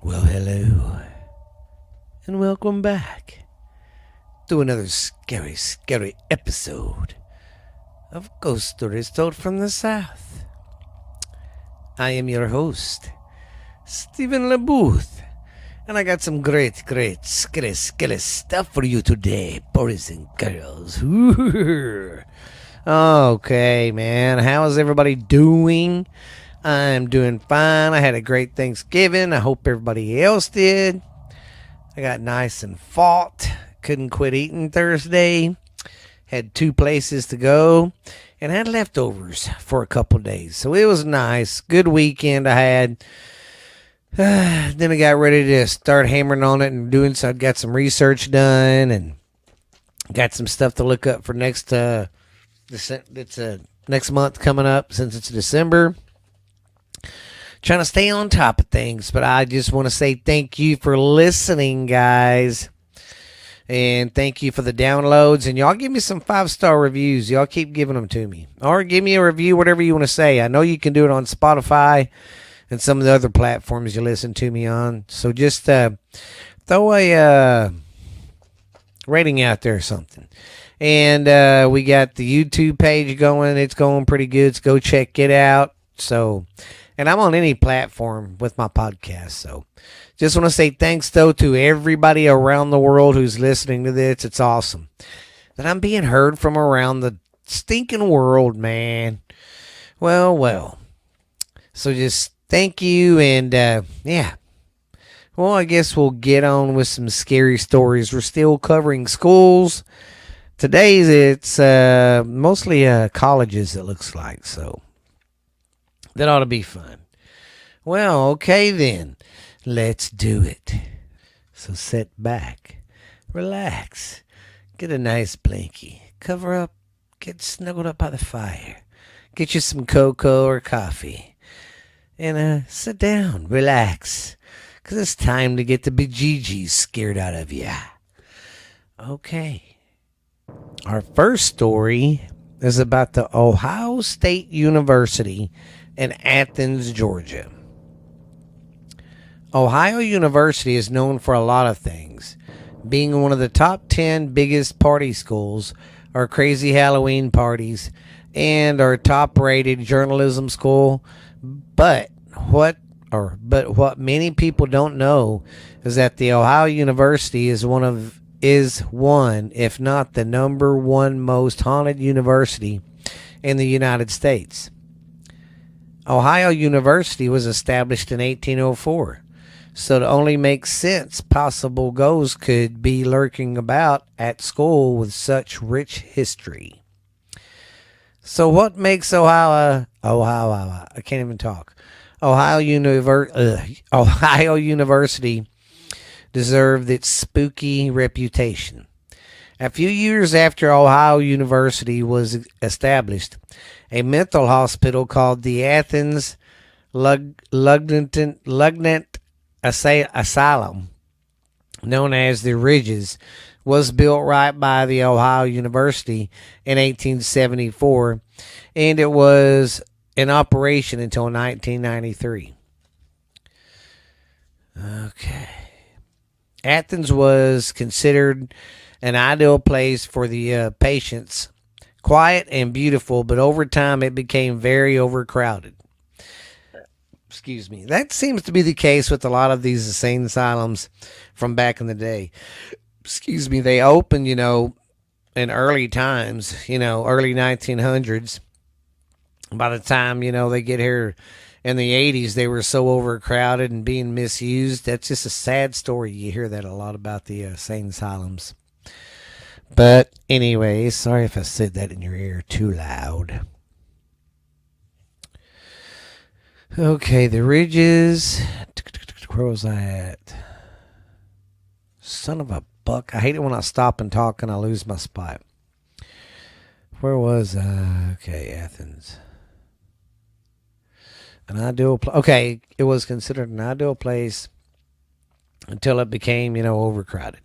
Well, hello, and welcome back to another scary episode of Ghost Stories Told from the South. I am your host, Stephen LeBooth, and I got some great, scary stuff for you today, boys and girls. Okay, man, how is everybody doing? I'm doing fine. I had a great Thanksgiving. I hope everybody else did. I got nice and fought. Couldn't quit eating Thursday. Had 2 places to go and had leftovers for a couple days. So it was nice. Good weekend I had. Then I got ready to start hammering on it and doing so. I got some research done and got some stuff to look up for next next month coming up since it's December. Trying to stay on top of things, but I just want to say thank you for listening, guys. And thank you for the downloads. And y'all give me some 5-star reviews. Y'all keep giving them to me. Or give me a review, whatever you want to say. I know you can do it on Spotify and some of the other platforms you listen to me on. So just throw a rating out there or something. And we got the YouTube page going. It's going pretty good. So go check it out. And I'm on any platform with my podcast. So just want to say thanks, though, to everybody around the world who's listening to this. It's awesome that I'm being heard from around the stinking world, man. Well. So just thank you. And yeah. Well, I guess we'll get on with some scary stories. We're still covering schools. Today it's mostly colleges, it looks like. So that ought to be fun. Well, okay then. Let's do it. So sit back, relax, get a nice blankie, cover up, get snuggled up by the fire, get you some cocoa or coffee, and sit down, relax, because it's time to get the bejeebies scared out of you. Okay. Our first story is about the Ohio State University in Athens, Georgia. Ohio University is known for a lot of things, being one of the top 10 biggest party schools, our crazy Halloween parties, and our top-rated journalism school. But what many people don't know is that the Ohio University is one, if not the number one most haunted university in the United States. Ohio University was established in 1804, so to only make sense possible ghosts could be lurking about at school with such rich history. So what makes Ohio University deserve its spooky reputation? A few years after Ohio University was established, a mental hospital called the Athens Lugnant Asylum, known as the Ridges, was built right by the Ohio University in 1874, and it was in operation until 1993. Okay. Athens was considered an ideal place for the patients. Quiet and beautiful, but over time it became very overcrowded. Excuse me. That seems to be the case with a lot of these insane asylums from back in the day. Excuse me. They opened, in early times, early 1900s. By the time, they get here in the 80s, they were so overcrowded and being misused. That's just a sad story. You hear that a lot about the insane asylums. But anyway, sorry if I said that in your ear too loud. Okay, the Ridges. Where was I at? Son of a buck. I hate it when I stop and talk and I lose my spot. Where was I? Okay, Athens. An ideal place. Okay, it was considered an ideal place until it became, overcrowded.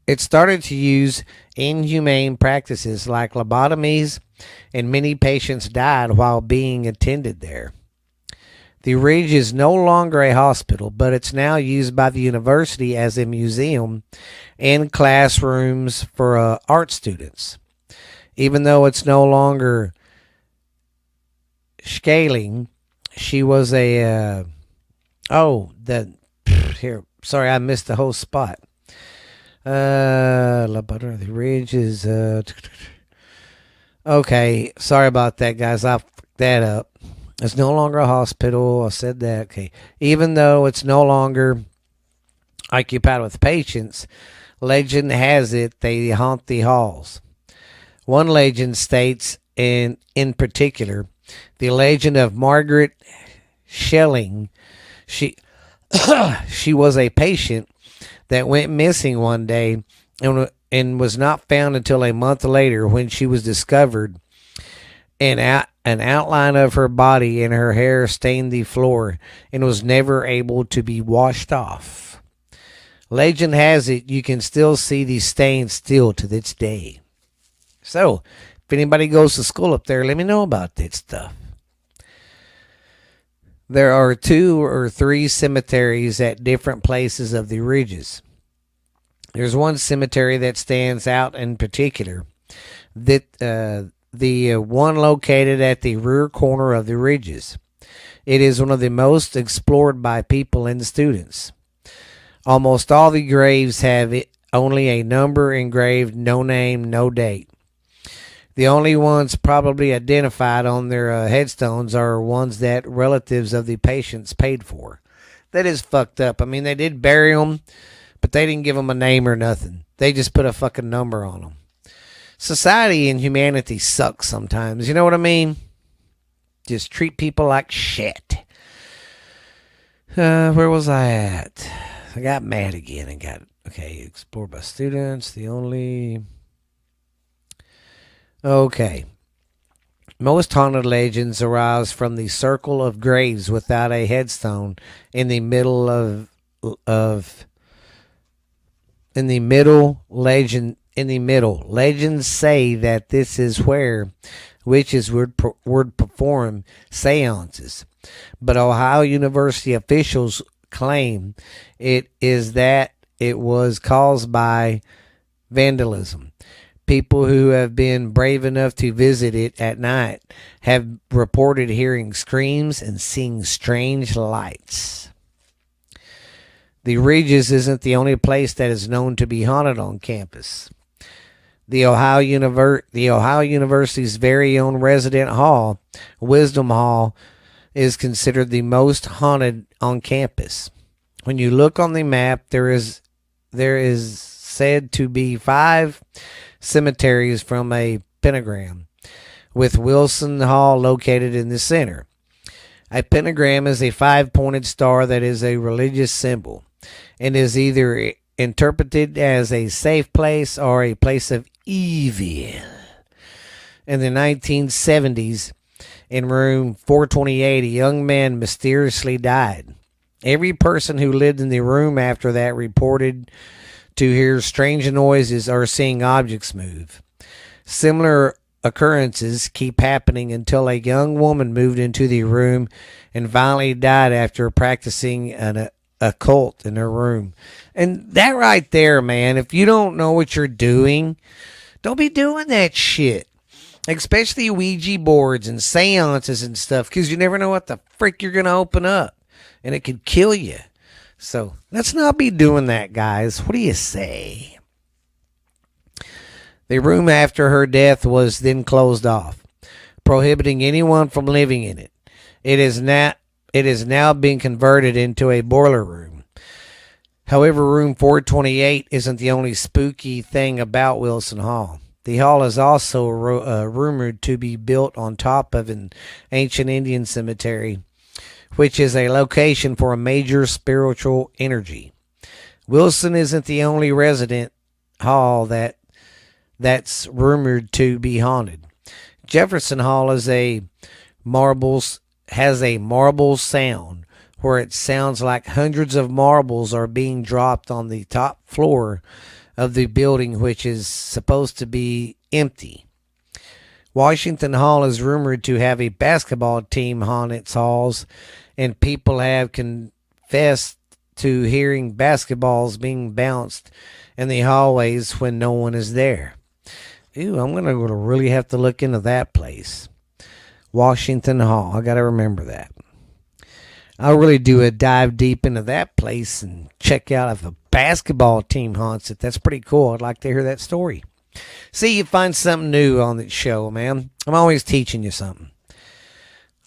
It started to use inhumane practices like lobotomies, and many patients died while being attended there. The Ridge is no longer a hospital, but it's now used by the university as a museum and classrooms for art students. Even though it's no longer scaling, she was a here. Sorry, I missed the whole spot. The Ridge is okay. Sorry about that, guys. I fucked that up. It's no longer a hospital. I said that. Okay. Even though it's no longer occupied with patients, legend has it they haunt the halls. One legend states, in particular, the legend of Margaret Schelling. She she was a patient that went missing one day and was not found until a month later when she was discovered. An outline of her body and her hair stained the floor and was never able to be washed off. Legend has it you can still see these stains still to this day. So, if anybody goes to school up there, let me know about that stuff. There are 2 or 3 cemeteries at different places of the ridges. There's one cemetery that stands out in particular, that the one located at the rear corner of the ridges. It is one of the most explored by people and students. Almost all the graves have only a number engraved, no name, no date. The only ones probably identified on their headstones are ones that relatives of the patients paid for. That is fucked up. I mean, they did bury them, but they didn't give them a name or nothing. They just put a fucking number on them. Society and humanity sucks sometimes. You know what I mean? Just treat people like shit. Where was I at? I got mad again and got, okay, explored by students. The only... Okay. Most haunted legends arise from the circle of graves without a headstone in the middle legends say that this is where witches would perform seances, but Ohio University officials claim it was caused by vandalism. People who have been brave enough to visit it at night have reported hearing screams and seeing strange lights. The Regis isn't the only place that is known to be haunted on campus. The Ohio University's very own resident hall, Wisdom Hall, is considered the most haunted on campus. When you look on the map, there is said to be 5 cemeteries from a pentagram, with Wilson Hall located in the center. A pentagram is a 5-pointed star that is a religious symbol and is either interpreted as a safe place or a place of evil. In the 1970s, in room 428, a young man mysteriously died. Every person who lived in the room after that reported to hear strange noises or seeing objects move. Similar occurrences keep happening until a young woman moved into the room and finally died after practicing an occult in her room. And that right there, man, if you don't know what you're doing, don't be doing that shit. Especially Ouija boards and seances and stuff, because you never know what the frick you're going to open up. And it could kill you. So let's not be doing that, guys. What do you say? The room after her death was then closed off, prohibiting anyone from living in it. It is now being converted into a boiler room. However, room 428 isn't the only spooky thing about Wilson Hall. The hall is also rumored to be built on top of an ancient Indian cemetery, which is a location for a major spiritual energy. Wilson isn't the only resident hall that's rumored to be haunted. Jefferson Hall has a marble sound where it sounds like hundreds of marbles are being dropped on the top floor of the building, which is supposed to be empty. Washington Hall is rumored to have a basketball team haunt its halls and people have confessed to hearing basketballs being bounced in the hallways when no one is there. Ooh, I'm going to really have to look into that place. Washington Hall. I got to remember that. I'll really do a dive deep into that place and check out if a basketball team haunts it. That's pretty cool. I'd like to hear that story. See, you find something new on the show, man. I'm always teaching you something.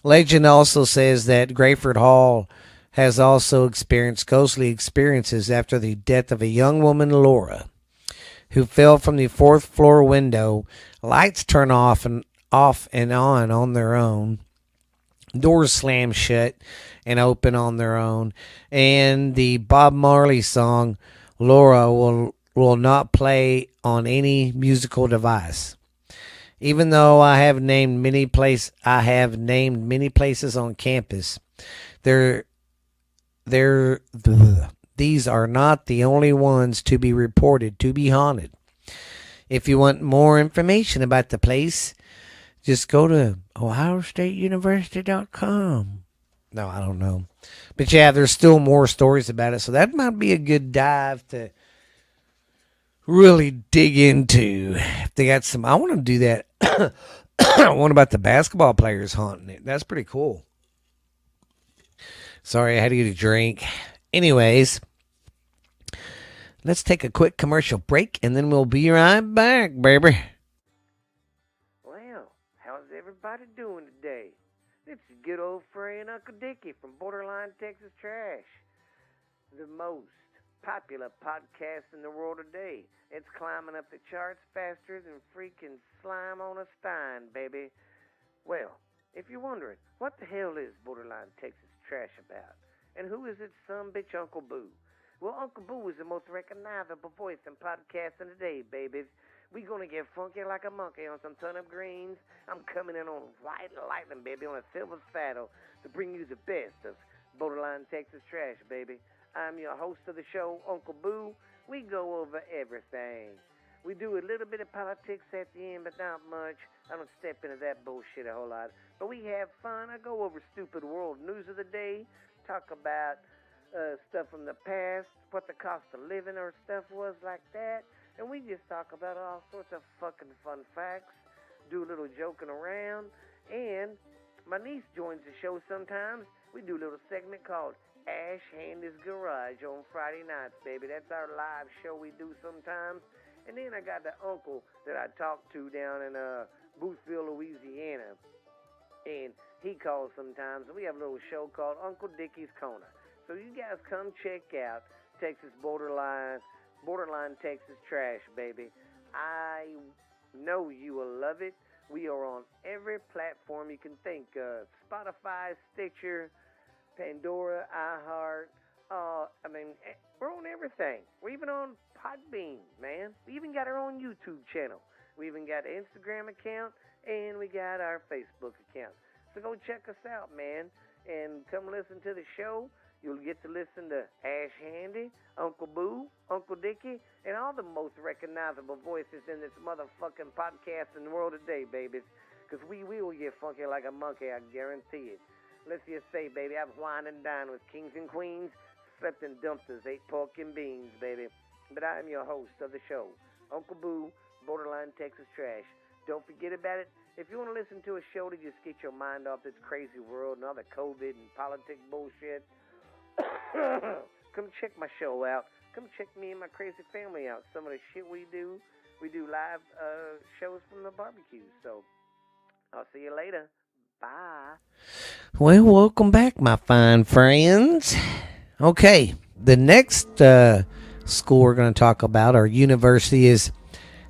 Legend also says that Grayford Hall has also experienced ghostly experiences after the death of a young woman, Laura, who fell from the fourth floor window. Lights turn off and on their own. Doors slam shut and open on their own. And the Bob Marley song, Laura, will not play on any musical device. Even though I have named many places on campus, these are not the only ones to be reported to be haunted. If you want more information about the place, just go to ohiostateuniversity.com. No, I don't know. But yeah, there's still more stories about it. So that might be a good dive to really dig into. If they got some, I want to do that. One about the basketball players haunting it. That's pretty cool. Sorry, I had to get a drink. Anyways, let's take a quick commercial break and then we'll be right back, baby. Well, how's everybody doing today? It's your good old friend Uncle Dickie from Borderline Texas Trash, the most popular podcast in the world today. It's climbing up the charts faster than freaking slime on a stein, baby. Well, if you're wondering, what the hell is Borderline Texas Trash about? And who is its sumbitch Uncle Boo? Well, Uncle Boo is the most recognizable voice in podcasting today, babies. We gonna get funky like a monkey on some turnip greens. I'm coming in on white lightning, baby, on a silver saddle to bring you the best of Borderline Texas Trash, baby. I'm your host of the show, Uncle Boo. We go over everything. We do a little bit of politics at the end, but not much. I don't step into that bullshit a whole lot. But we have fun. I go over stupid world news of the day, talk about stuff from the past, what the cost of living or stuff was like that. And we just talk about all sorts of fucking fun facts, do a little joking around. And my niece joins the show sometimes. We do a little segment called Ash Handy's Garage on Friday nights, baby. That's our live show we do sometimes. And then I got the uncle that I talk to down in Boothville, Louisiana. And he calls sometimes. And we have a little show called Uncle Dickie's Corner. So you guys come check out Texas Borderline Texas Trash, baby. I know you will love it. We are on every platform you can think of. Spotify, Stitcher, Pandora, iHeart. We're on everything. We're even on Podbean, man. We even got our own YouTube channel. We even got an Instagram account, and we got our Facebook account. So go check us out, man, and come listen to the show. You'll get to listen to Ash Handy, Uncle Boo, Uncle Dickie, and all the most recognizable voices in this motherfucking podcast in the world today, babies. Because we will get funky like a monkey, I guarantee it. Let's just say, baby, I've wined and dined with kings and queens, slept in dumpsters, ate pork and beans, baby. But I am your host of the show, Uncle Boo, Borderline Texas Trash. Don't forget about it. If you want to listen to a show to just get your mind off this crazy world and all the COVID and politics bullshit, come check my show out. Come check me and my crazy family out. Some of the shit we do live shows from the barbecue. So I'll see you later. Bye. Well, welcome back, my fine friends. Okay, the next school we're going to talk about, our university, is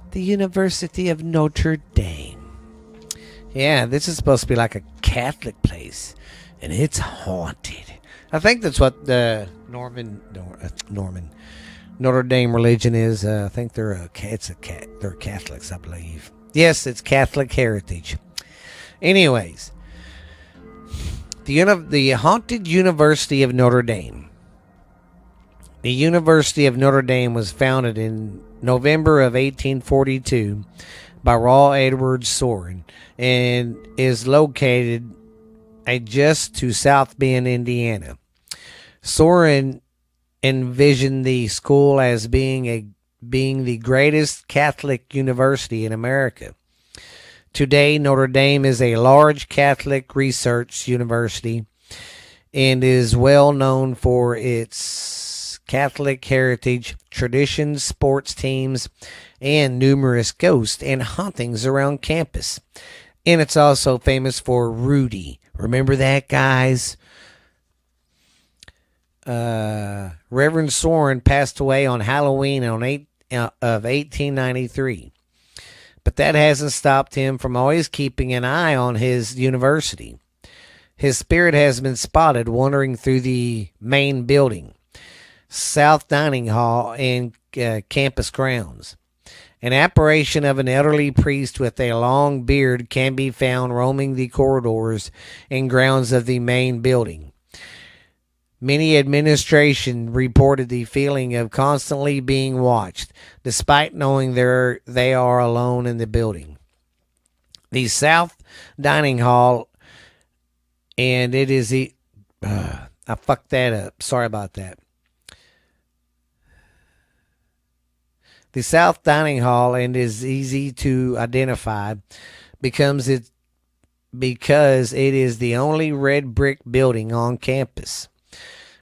the University of Notre Dame. Yeah, this is supposed to be like a Catholic place, and it's haunted. I think that's what the Notre Dame religion is. I think they're Catholics, I believe. Yes, it's Catholic heritage. Anyways, the haunted University of Notre Dame. The University of Notre Dame was founded in November of 1842 by Raw Edward Sorin and is located just to South Bend, Indiana. Soren envisioned the school as being the greatest Catholic university in America. Today, Notre Dame is a large Catholic research university and is well known for its Catholic heritage, traditions, sports teams, and numerous ghosts and hauntings around campus. And it's also famous for Rudy. Remember that, guys? Reverend Soren passed away on Halloween of 1893. But that hasn't stopped him from always keeping an eye on his university. His spirit has been spotted wandering through the main building, South Dining Hall, and campus grounds. An apparition of an elderly priest with a long beard can be found roaming the corridors and grounds of the main building. Many administration reported the feeling of constantly being watched, despite knowing they are alone in the building. The South Dining Hall, and it is the... I fucked that up. Sorry about that. The South Dining Hall, and is easy to identify, because it is the only red brick building on campus.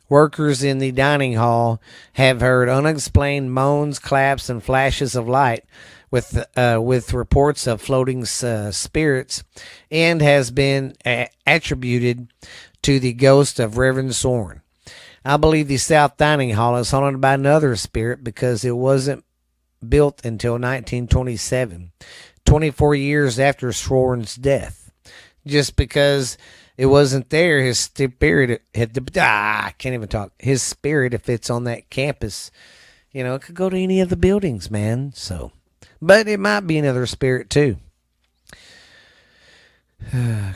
Workers in the dining hall have heard unexplained moans, claps, and flashes of light with reports of floating spirits, and has been attributed to the ghost of Reverend Soren. I believe the South Dining Hall is haunted by another spirit because it wasn't built until 1927, 24 years after Soren's death. Just because it wasn't there, his spirit I can't even talk. His spirit, if it's on that campus, it could go to any of the buildings, man. So, but it might be another spirit too.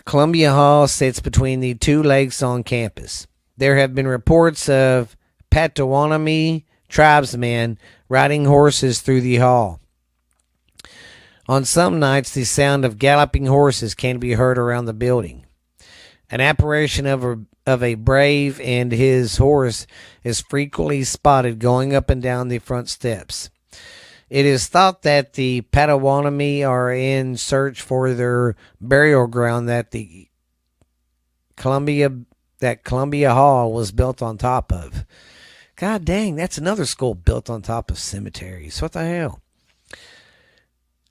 Columbia Hall sits between the two lakes on campus. There have been reports of Potawatomi tribesmen riding horses through the hall. On some nights, the sound of galloping horses can be heard around the building. An apparition of a brave and his horse is frequently spotted going up and down the front steps. It is thought that the Potawatomi are in search for their burial ground that Columbia Hall was built on top of. God dang, that's another school built on top of cemeteries. What the hell?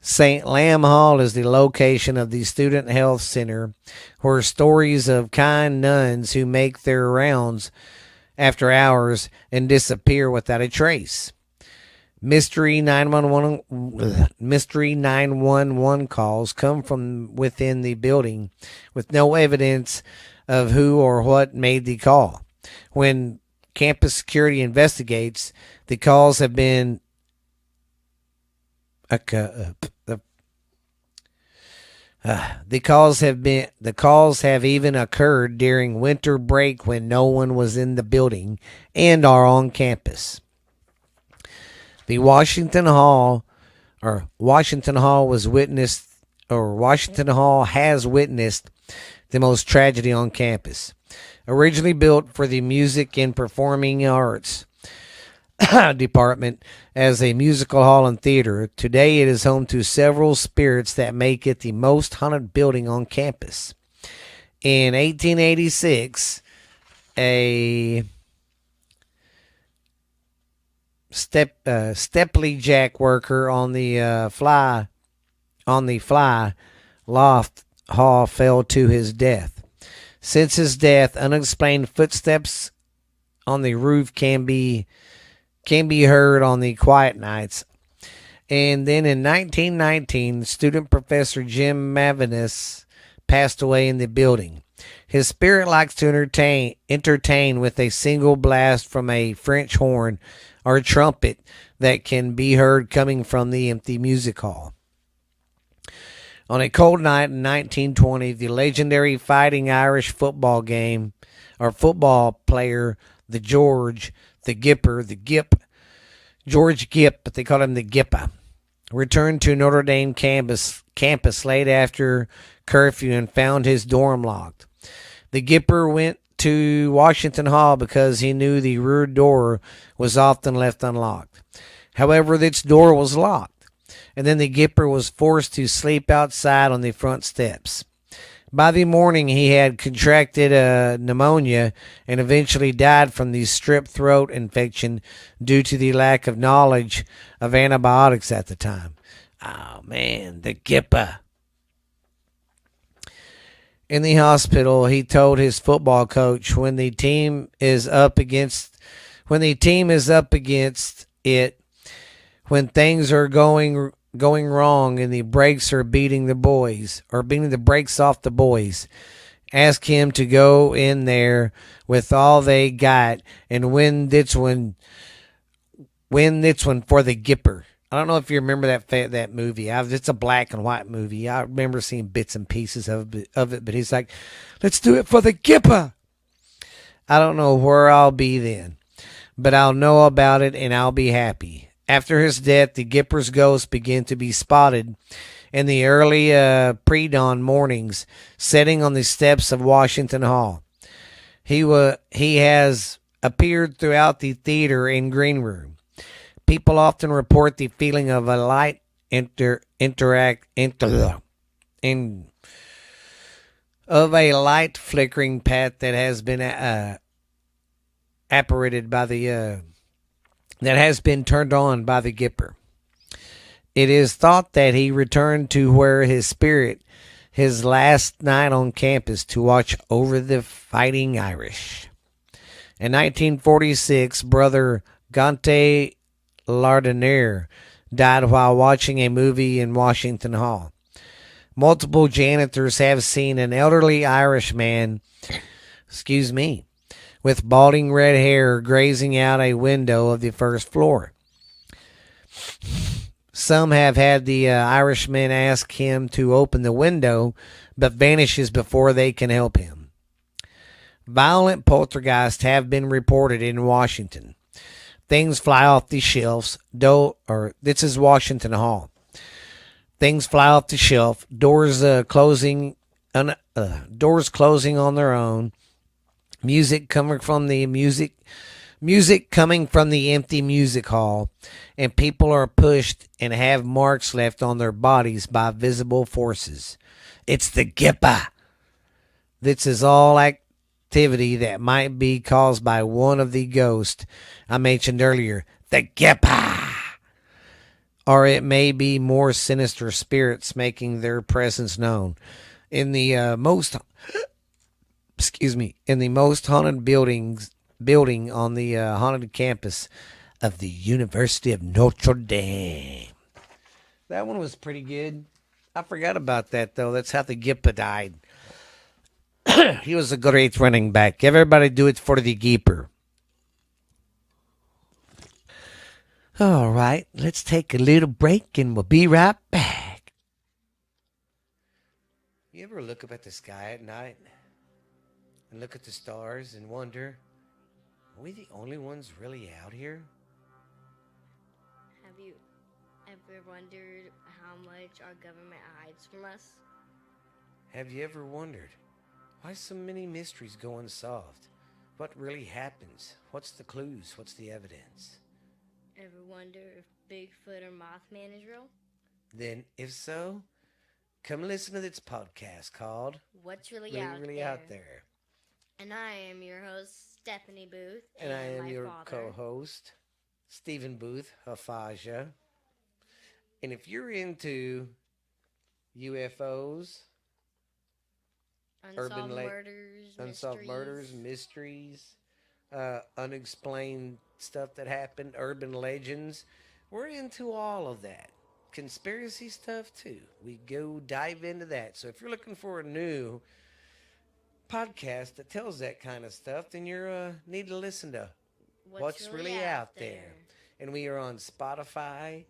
St. Lamb Hall is the location of the Student Health Center, where stories of kind nuns who make their rounds after hours and disappear without a trace. Mystery 911 calls come from within the building with no evidence of who or what made the call. When campus security investigates, the calls have been the calls have even occurred during winter break when no one was in the building and are on campus. The Washington Hall has witnessed the most tragedy on campus. Originally built for the music and performing arts department as a musical hall and theater, today it is home to several spirits that make it the most haunted building on campus. In 1886, a Stepley Jack worker on the fly loft hall fell to his death. Since his death, unexplained footsteps on the roof can be heard on the quiet nights. And then in 1919, student professor Jim Mavinus passed away in the building. His spirit likes to entertain with a single blast from a French horn or trumpet that can be heard coming from the empty music hall. On a cold night in 1920, the legendary Fighting Irish football player, George Gipp, but they called him the Gippa, returned to Notre Dame campus late after curfew and found his dorm locked. The Gipper went to Washington Hall because he knew the rear door was often left unlocked. However, this door was locked, and then the Gipper was forced to sleep outside on the front steps. By the morning, he had contracted pneumonia and eventually died from the strep throat infection due to the lack of knowledge of antibiotics at the time. Oh man, the Gipper. In the hospital, he told his football coach, when the team is up against it, when things are going wrong and the brakes are beating the brakes off the boys, ask him to go in there with all they got and win this one for the Gipper. I don't know if you remember that movie. It's a black and white movie. I remember seeing bits and pieces of it, but he's like, "Let's do it for the Gipper." I don't know where I'll be then, but I'll know about it and I'll be happy. After his death, the Gipper's ghost began to be spotted in the early pre-dawn mornings, sitting on the steps of Washington Hall. He has appeared throughout the theater and green room. People often report the feeling of a light in of a light flickering path that has been apparated by the that has been turned on by the Gipper. It is thought that he returned to where his spirit his last night on campus to watch over the Fighting Irish. In 1946, brother Gante Lardinier died while watching a movie in Washington Hall. Multiple janitors have seen an elderly Irish man, with balding red hair grazing out a window of the first floor. Some have had the Irishman ask him to open the window, but vanishes before they can help him. Violent poltergeists have been reported in Washington. Things fly off the shelves. This is Washington Hall. Things fly off the shelf. Doors closing on their own. Music coming from the empty music hall, and people are pushed and have marks left on their bodies by visible forces. It's the Gipper. This is all activity that might be caused by one of the ghosts I mentioned earlier, the Gipper. Or it may be more sinister spirits making their presence known. In the most haunted building on the haunted campus of the University of Notre Dame. That one was pretty good. I forgot about that though. That's how the Gipper died. He was a great running back. Everybody do it for the Gipper. All right, let's take a little break and we'll be right back. You ever look up at the sky at night and look at the stars and wonder, are we the only ones really out here? Have you ever wondered how much our government hides from us? Have you ever wondered why so many mysteries go unsolved? What really happens? What's the clues? What's the evidence? Ever wonder if Bigfoot or Mothman is real? Then, if so, come listen to this podcast called What's Really, Really Out There. And I am your host, Stephanie Booth. And I am my your father. co-host, Stephen Booth, Hafaja. And if you're into UFOs, unsolved murders, mysteries, unexplained stuff that happened, urban legends, we're into all of that. Conspiracy stuff too. We go dive into that. So if you're looking for a new podcast that tells that kind of stuff, then you need to listen to What's Really Out There. And we are on Spotify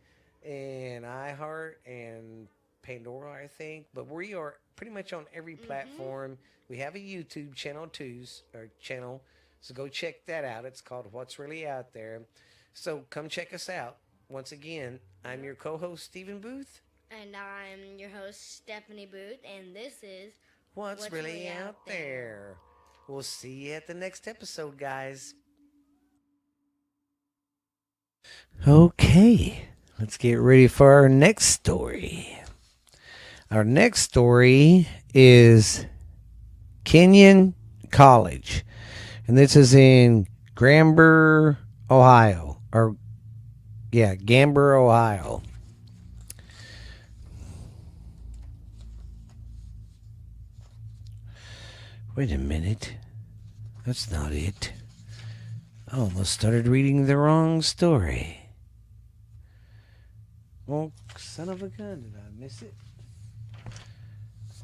and iHeart and Pandora, I think. But we are pretty much on every platform. We have a YouTube channel too, so go check that out. It's called What's Really Out There. So come check us out. Once again, I'm your co-host, Stephen Booth. And I'm your host, Stephanie Booth. And this is What's really out there. We'll see you at the next episode, guys. Okay, let's get ready for our next story. Our next story is Kenyon College, and this is in Gamber, Ohio. Gamber, Ohio. Wait a minute. That's not it. I almost started reading the wrong story. Well, son of a gun, did I miss it?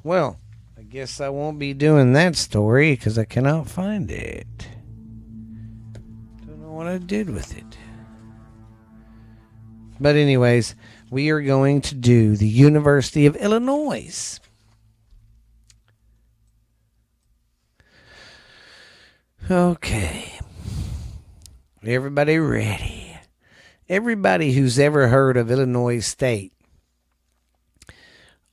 Well, I guess I won't be doing that story because I cannot find it. Don't know what I did with it. But anyways, we are going to do the University of Illinois. Okay. Everybody ready? Everybody who's ever heard of Illinois State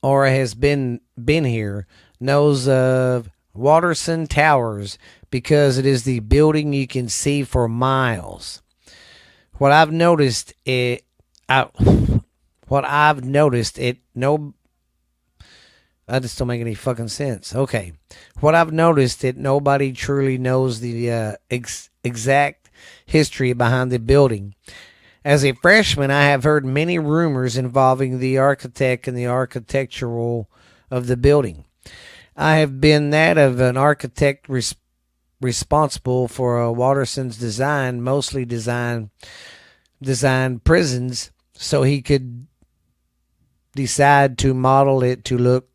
or has been here knows of Watterson Towers because it is the building you can see for miles. What I've noticed it that just don't make any fucking sense. Okay. What I've noticed that nobody truly knows the exact history behind the building. As a freshman, I have heard many rumors involving the architect and the architectural of the building. I have been that of an architect responsible for Watterson's design, mostly designed prisons so he could decide to model it to look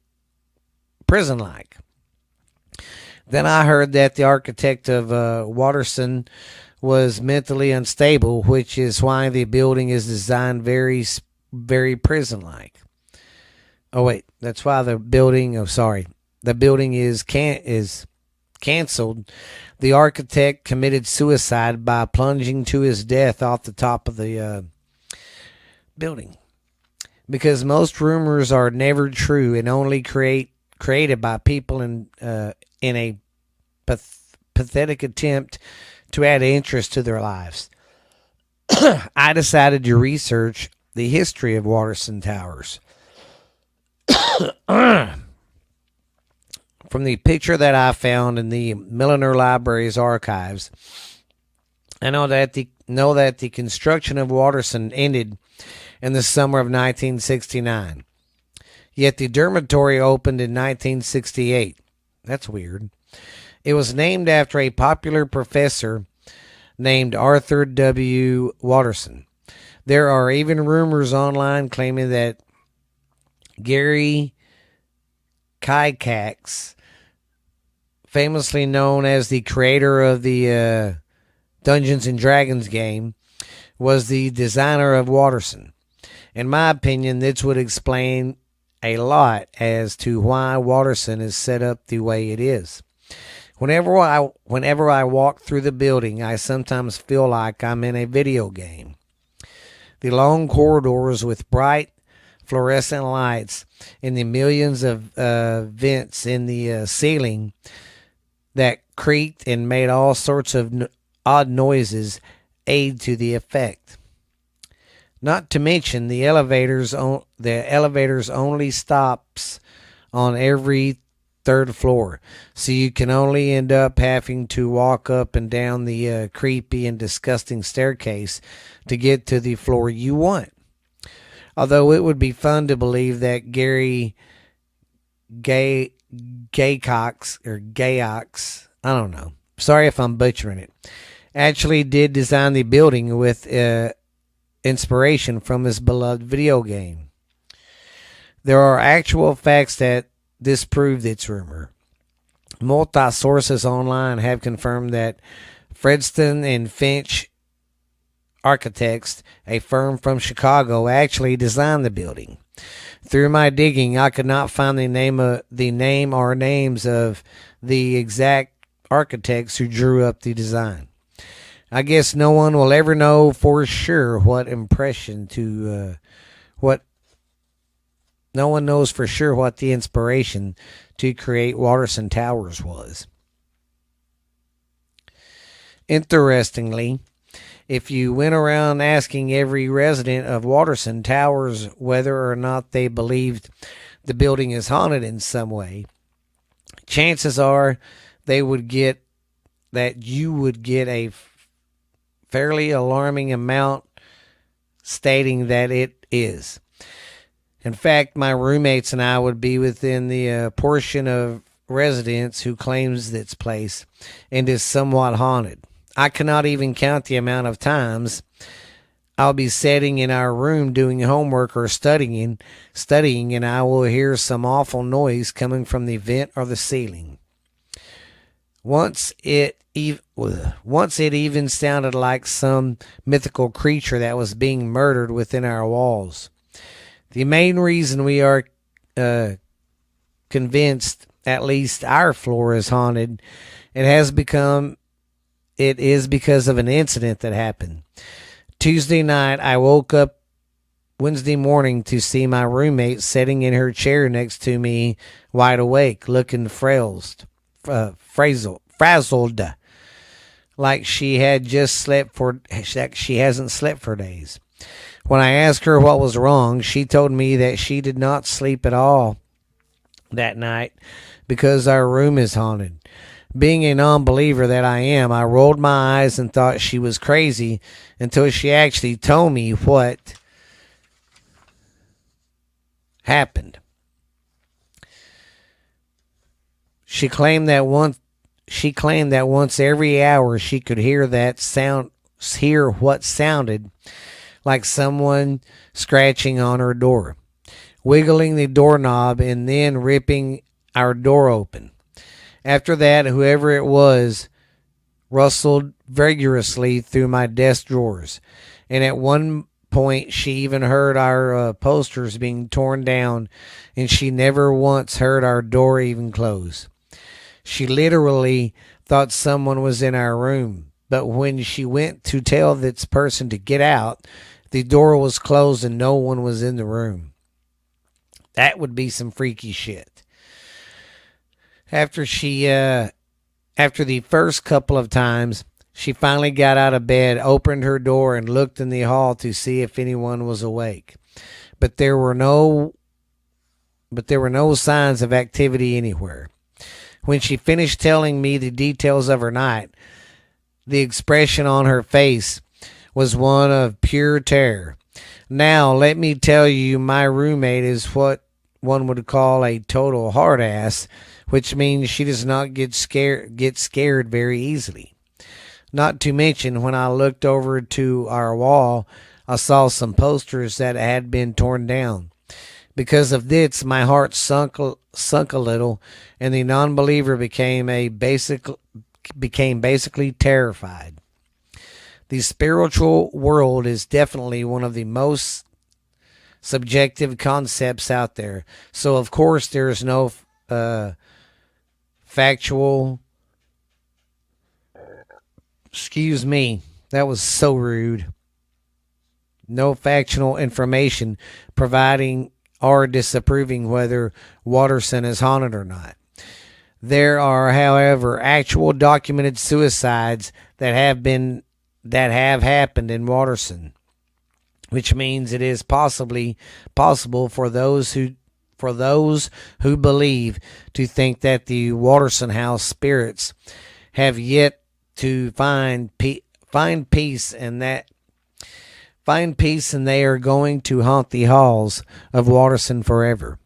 prison-like. Then I heard that the architect of Watterson was mentally unstable, which is why the building is designed very, very prison-like. Oh wait, that's why the building. The building is canceled. The architect committed suicide by plunging to his death off the top of the building. Because most rumors are never true and only created by people in a pathetic attempt to add interest to their lives. I decided to research the history of Watterson Towers. From the picture that I found in the Milner Library's archives, I know that the construction of Watterson ended in the summer of 1969. Yet the dormitory opened in 1968. That's weird. It was named after a popular professor named Arthur W. Watterson. There are even rumors online claiming that Gary Kykax, famously known as the creator of the Dungeons and Dragons game, was the designer of Watterson. In my opinion, this would explain a lot as to why Watterson is set up the way it is. Whenever I walk through the building, I sometimes feel like I'm in a video game. The long corridors with bright fluorescent lights and the millions of vents in the ceiling that creaked and made all sorts of odd noises aid to the effect. Not to mention the elevators only stops on every third floor, so you can only end up having to walk up and down the creepy and disgusting staircase to get to the floor you want. Although it would be fun to believe that Gary Gayox, I don't know. Sorry if I'm butchering it. Actually did design the building with inspiration from his beloved video game. There are actual facts that disprove its rumor. Multi sources online have confirmed that Fredston and Finch Architects, a firm from Chicago, actually designed the building. Through my digging, I could not find the name or names of the exact architects who drew up the design. I guess no one will ever know for sure no one knows for sure what the inspiration to create Watterson Towers was. Interestingly, if you went around asking every resident of Watterson Towers whether or not they believed the building is haunted in some way, chances are they would get that you would get a fairly alarming amount stating that it is. In fact, my roommates and I would be within the portion of residents who claims this place and is somewhat haunted. I cannot even count the amount of times I'll be sitting in our room doing homework or studying, and I will hear some awful noise coming from the vent or the ceiling. Once it even sounded like some mythical creature that was being murdered within our walls. The main reason we are convinced at least our floor is haunted, it is because of an incident that happened. Tuesday night, I woke up Wednesday morning to see my roommate sitting in her chair next to me, wide awake, looking frazzled, like she hasn't slept for days. When I asked her what was wrong, she told me that she did not sleep at all that night because our room is haunted. Being a non-believer that I am, I rolled my eyes and thought she was crazy until she actually told me what happened. She claimed that once every hour she could hear what sounded like someone scratching on her door, wiggling the doorknob, and then ripping our door open. After that, whoever it was rustled vigorously through my desk drawers, and at one point she even heard our posters being torn down, and she never once heard our door even close. She literally thought someone was in our room, but when she went to tell this person to get out, the door was closed and no one was in the room. That would be some freaky shit. After the first couple of times, she finally got out of bed, opened her door, and looked in the hall to see if anyone was awake. But there were no signs of activity anywhere. When she finished telling me the details of her night, the expression on her face was one of pure terror. Now, let me tell you, my roommate is what one would call a total hard ass, which means she does not get scared very easily. Not to mention, when I looked over to our wall, I saw some posters that had been torn down. Because of this, my heart sunk a little, and the non-believer became basically terrified. The spiritual world is definitely one of the most subjective concepts out there. So, of course, there's no factual. Excuse me, that was so rude. No factual information providing or disapproving whether Watterson is haunted or not. There are, however, actual documented suicides that have happened in Watterson, which means it is possible for those who believe to think that the Watterson House spirits have yet to find peace, and they are going to haunt the halls of Watterson forever.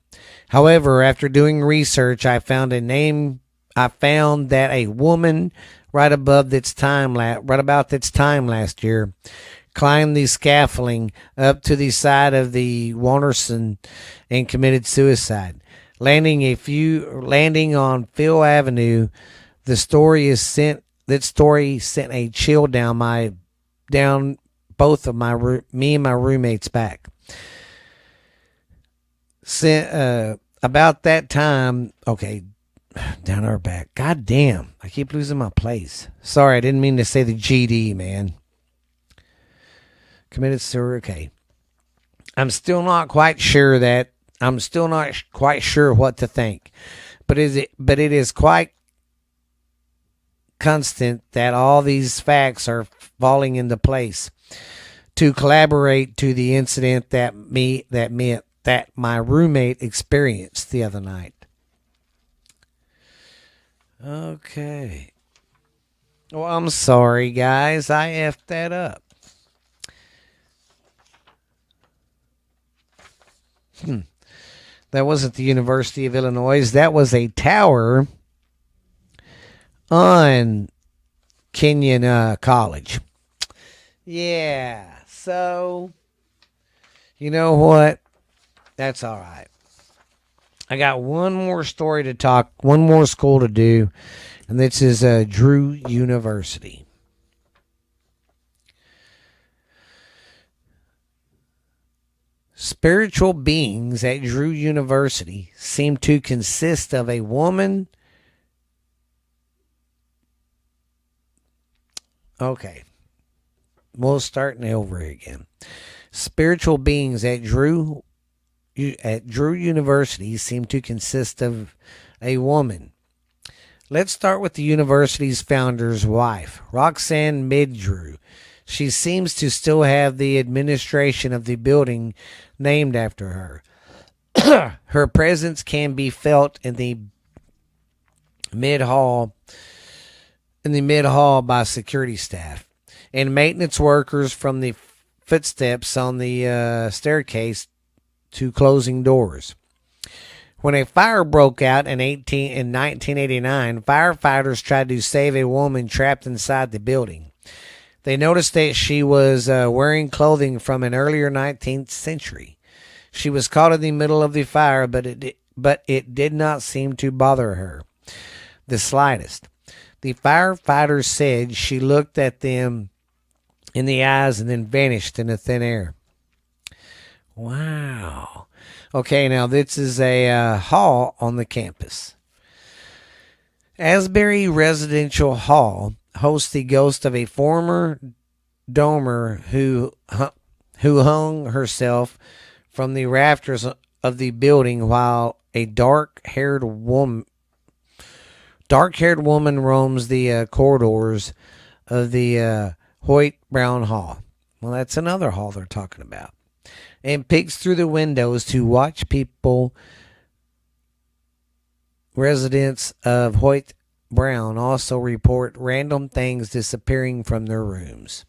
However, after doing research, I found that a woman right about this time last year climbed the scaffolding up to the side of the Watterson and committed suicide, landing on Phil Avenue. That story sent a chill down both of me and my roommates back. About that time, okay, down our back. God damn, I keep losing my place. Sorry, I didn't mean to say the GD, man. Committed suicide. Okay, I'm still not quite sure what to think, but it is quite constant that all these facts are falling into place to collaborate to the incident that my roommate experienced the other night. Okay. Well, I'm sorry, guys. I effed that up. That wasn't the University of Illinois. That was a tower on Kenyon College. Yeah. So, you know what? That's all right. I got one more story to talk, one more school to do, and this is Drew University. Spiritual beings at Drew University seem to consist of a woman. Okay. We'll start over again. Spiritual beings at Drew University seem to consist of a woman. Let's start with the university's founder's wife, Roxanne Midrew. She seems to still have the administration of the building named after her. Her presence can be felt in the mid hall by security staff and maintenance workers from the footsteps on the staircase to closing doors. When a fire broke out in 1989, firefighters tried to save a woman trapped inside the building. They noticed that she was wearing clothing from an earlier 19th century. She was caught in the middle of the fire, but it did not seem to bother her the slightest. The firefighters said she looked at them in the eyes and then vanished into thin air. Wow. Okay, now this is a hall on the campus. Asbury Residential Hall hosts the ghost of a former domer who hung herself from the rafters of the building while a dark-haired woman roams the corridors of the Hoyt Brown Hall. Well, that's another hall they're talking about. And peeks through the windows to watch people. Residents of Hoyt Brown also report random things disappearing from their rooms.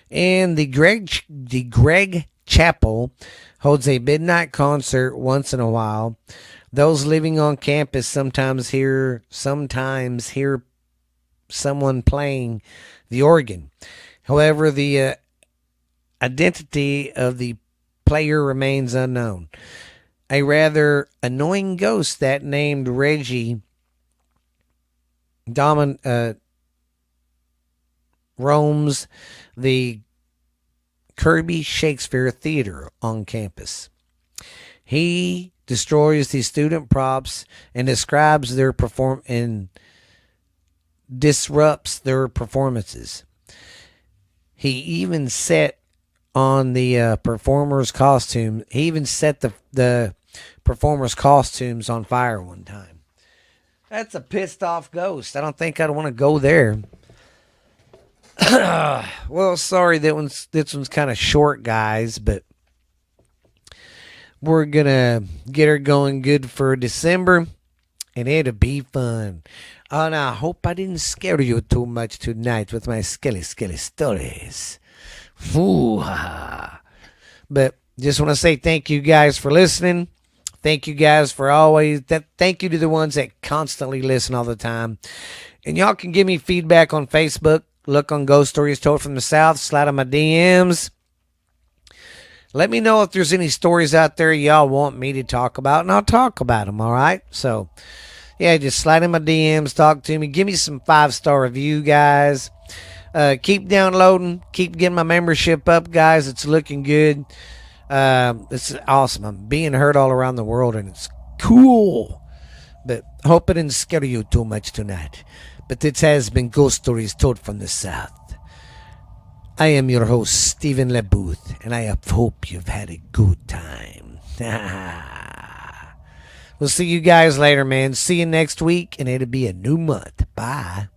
And the Greg Chapel holds a midnight concert once in a while. Those living on campus sometimes hear someone playing the organ. However, the identity of the player remains unknown. A rather annoying ghost that named Reggie roams the Kirby Shakespeare Theater on campus. He destroys the student props and disrupts their performances. He even set on the performers' costume. He even set the performers' costumes on fire one time. That's a pissed off ghost. I don't think I'd want to go there. Well, sorry, this one's kind of short, guys, but we're gonna get her going good for December, and it'll be fun. And I hope I didn't scare you too much tonight with my skelly stories. Ooh, but just want to say thank you guys for listening. Thank you guys for always. Thank you to the ones that constantly listen all the time. And y'all can give me feedback on Facebook. Look on Ghost Stories Told from the South. Slide on my DMs. Let me know if there's any stories out there y'all want me to talk about, and I'll talk about them, all right? So, yeah, just slide in my DMs, talk to me. Give me some 5-star review, guys. Keep downloading. Keep getting my membership up, guys. It's looking good. It's awesome. I'm being heard all around the world, and it's cool. But I hope it didn't scare you too much tonight. But this has been Ghost Stories Told from the South. I am your host, Stephen LeBooth, and I hope you've had a good time. We'll see you guys later, man. See you next week, and it'll be a new month. Bye.